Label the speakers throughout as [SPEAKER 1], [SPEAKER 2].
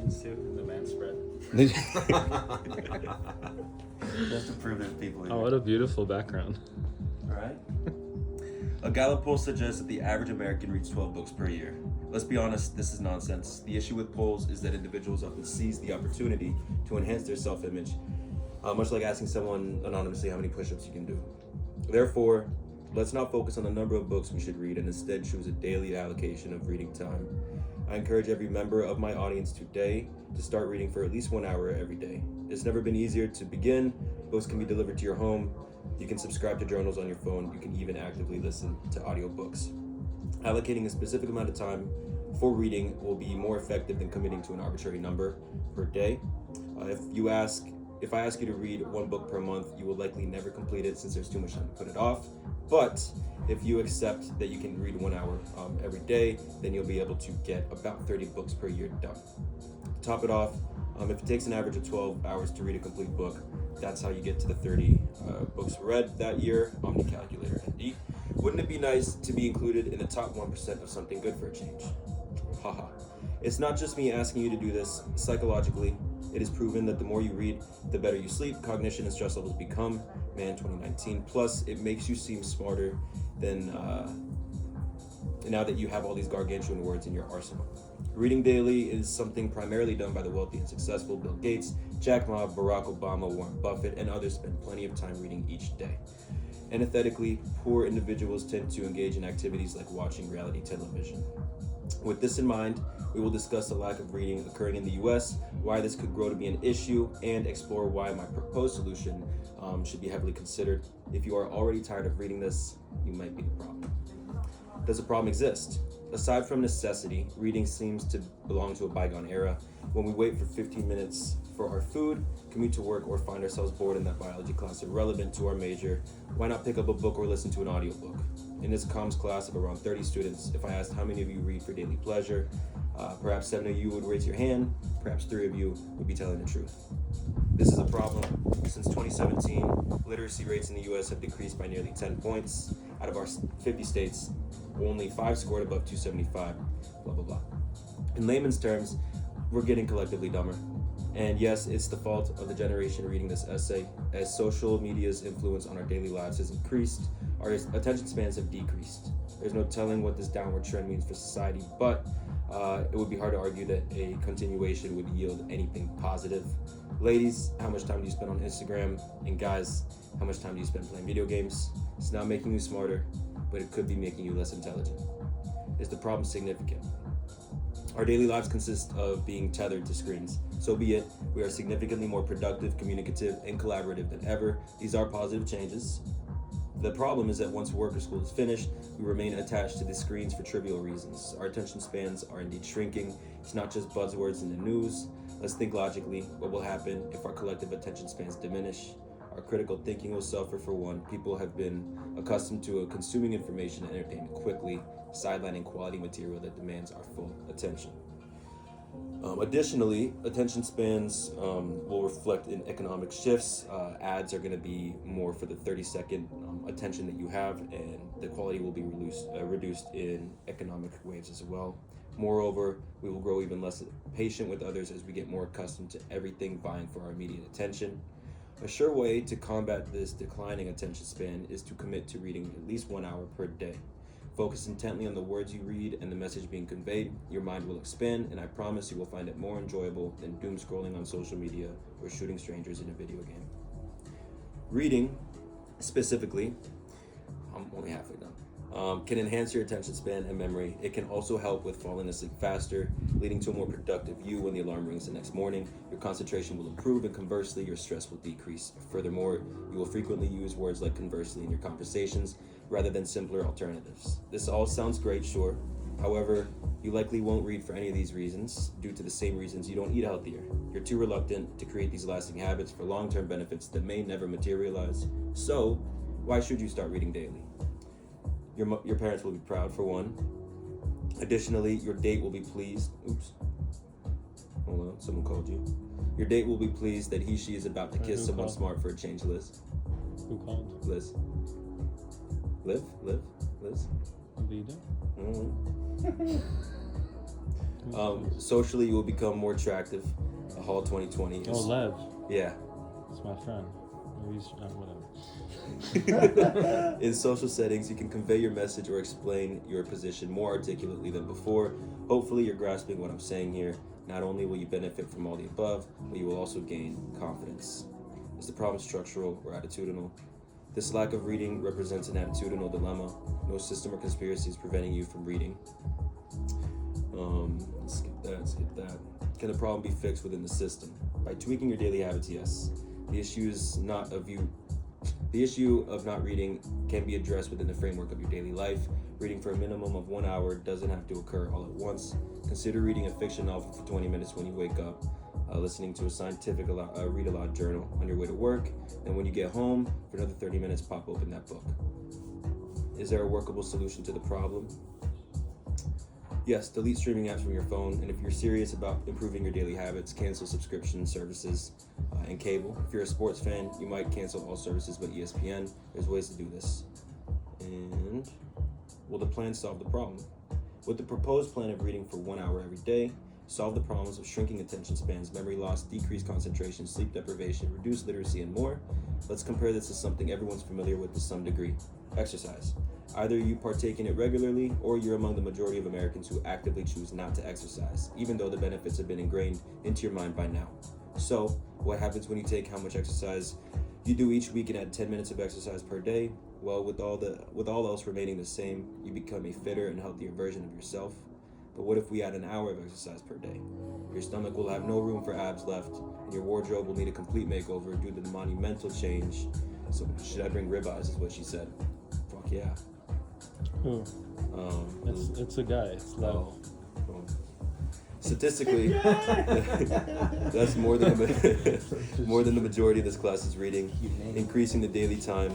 [SPEAKER 1] opinions too. The man spread. Just to prove that people.
[SPEAKER 2] Oh, what a beautiful background.
[SPEAKER 3] All right. A Gallup poll suggests that the average American reads 12 books per year. Let's be honest, this is nonsense. The issue with polls is that individuals often seize the opportunity to enhance their self-image, much like asking someone anonymously how many push-ups you can do. Therefore, let's not focus on the number of books we should read and instead choose a daily allocation of reading time. I encourage every member of my audience today to start reading for at least 1 hour every day. It's never been easier to begin. Books can be delivered to your home. You can subscribe to journals on your phone. You can even actively listen to audiobooks. Allocating a specific amount of time for reading will be more effective than committing to an arbitrary number per day. If I ask you to read 1 book per month, you will likely never complete it since there's too much time to put it off. But if you accept that you can read 1 hour every day, then you'll be able to get about 30 books per year done. To top it off, if it takes an average of 12 hours to read a complete book, that's how you get to the 30 books read that year. OmniCalculator indeed. Wouldn't it be nice to be included in the top 1% of something good for a change? Haha. It's not just me asking you to do this. Psychologically, it is proven that the more you read, the better you sleep, cognition and stress levels become. Man, 2019. Plus, it makes you seem smarter than now that you have all these gargantuan words in your arsenal. Reading daily is something primarily done by the wealthy and successful. Bill Gates, Jack Ma, Barack Obama, Warren Buffett, and others spend plenty of time reading each day. Empathetically, poor individuals tend to engage in activities like watching reality television. With this in mind, we will discuss the lack of reading occurring in the US, why this could grow to be an issue, and explore why my proposed solution should be heavily considered. If you are already tired of reading this, you might be the problem. Does a problem exist? Aside from necessity, reading seems to belong to a bygone era. When we wait for 15 minutes for our food, commute to work, or find ourselves bored in that biology class irrelevant to our major, why not pick up a book or listen to an audiobook? In this comms class of around 30 students, if I asked how many of you read for daily pleasure, perhaps 7 of you would raise your hand, perhaps 3 of you would be telling the truth. This is a problem. Since 2017, literacy rates in the US have decreased by nearly 10 points. Out of our 50 states, only 5 scored above 275, blah, blah, blah. In layman's terms, we're getting collectively dumber. And yes, it's the fault of the generation reading this essay. As social media's influence on our daily lives has increased, our attention spans have decreased. There's no telling what this downward trend means for society, but it would be hard to argue that a continuation would yield anything positive. Ladies, how much time do you spend on Instagram? And guys, how much time do you spend playing video games? It's not making you smarter, but it could be making you less intelligent. Is the problem significant? Our daily lives consist of being tethered to screens. So be it, we are significantly more productive, communicative, and collaborative than ever. These are positive changes. The problem is that once work or school is finished, we remain attached to the screens for trivial reasons. Our attention spans are indeed shrinking. It's not just buzzwords in the news. Let's think logically. What will happen if our collective attention spans diminish? Our critical thinking will suffer for one. People have been accustomed to consuming information and entertainment quickly, sidelining quality material that demands our full attention. Additionally, attention spans will reflect in economic shifts. Ads are going to be more for the 30-second attention that you have, and the quality will be reduced in economic waves as well. Moreover, we will grow even less patient with others as we get more accustomed to everything vying for our immediate attention. A sure way to combat this declining attention span is to commit to reading at least 1 hour per day. Focus intently on the words you read and the message being conveyed. Your mind will expand, and I promise you will find it more enjoyable than doom scrolling on social media or shooting strangers in a video game. Reading, specifically, I'm only halfway done, can enhance your attention span and memory. It can also help with falling asleep faster, leading to a more productive you when the alarm rings the next morning. Your concentration will improve, and conversely, your stress will decrease. Furthermore, you will frequently use words like conversely in your conversations, rather than simpler alternatives. This all sounds great, sure. However, you likely won't read for any of these reasons, due to the same reasons you don't eat healthier. You're too reluctant to create these lasting habits for long-term benefits that may never materialize. So, why should you start reading daily? Your parents will be proud, for one. Additionally, your date will be pleased. Oops. Hold on, someone called you. Your date will be pleased that she is about to kiss someone smart for a change, Liz.
[SPEAKER 2] Who called?
[SPEAKER 3] Liz. Liz?
[SPEAKER 2] Vida?
[SPEAKER 3] Socially, you will become more attractive. Hall 2020 is...
[SPEAKER 2] Oh, Lev.
[SPEAKER 3] Yeah.
[SPEAKER 2] It's my friend. Maybe he's whatever.
[SPEAKER 3] In social settings, you can convey your message or explain your position more articulately than before. Hopefully, you're grasping what I'm saying here. Not only will you benefit from all the above, but you will also gain confidence. Is the problem structural or attitudinal? This lack of reading represents an attitudinal dilemma. No system or conspiracy is preventing you from reading. Let's skip that. Can the problem be fixed within the system? By tweaking your daily habits, yes. The issue of not reading can be addressed within the framework of your daily life. Reading for a minimum of 1 hour doesn't have to occur all at once. Consider reading a fiction novel for 20 minutes when you wake up, listening to a scientific read-aloud journal on your way to work, and when you get home, for another 30 minutes, pop open that book. Is there a workable solution to the problem? Yes, delete streaming apps from your phone, and if you're serious about improving your daily habits, cancel subscription services and cable. If you're a sports fan, you might cancel all services but ESPN. There's ways to do this. And will the plan solve the problem? With the proposed plan of reading for 1 hour every day, solve the problems of shrinking attention spans, memory loss, decreased concentration, sleep deprivation, reduced literacy, and more, let's compare this to something everyone's familiar with to some degree: exercise. Either you partake in it regularly, or you're among the majority of Americans who actively choose not to exercise, even though the benefits have been ingrained into your mind by now. So, what happens when you take how much exercise you do each week and add 10 minutes of exercise per day? Well, with all else remaining the same, you become a fitter and healthier version of yourself. But what if we add an hour of exercise per day? Your stomach will have no room for abs left, and your wardrobe will need a complete makeover due to the monumental change. So, should I bring ribeyes, is what she said. Fuck yeah.
[SPEAKER 2] Who? It's a guy. It's Lev.
[SPEAKER 3] Oh. Statistically, that's more than the majority of this class is reading. Increasing the daily time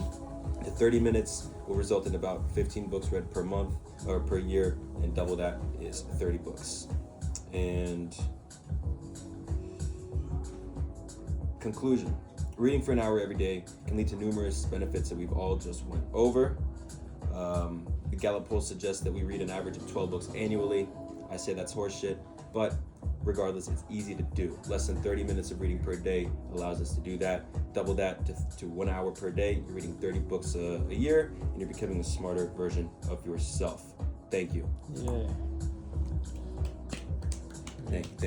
[SPEAKER 3] to 30 minutes will result in about 15 books read per month or per year, and double that is 30 books. And conclusion: reading for an hour every day can lead to numerous benefits that we've all just went over. The Gallup poll suggests that we read an average of 12 books annually. I say that's horseshit, but regardless, it's easy to do. Less than 30 minutes of reading per day allows us to do that. Double that to 1 hour per day. You're reading 30 books a year, and you're becoming a smarter version of yourself. Thank you.
[SPEAKER 2] Yeah.
[SPEAKER 3] Thank you.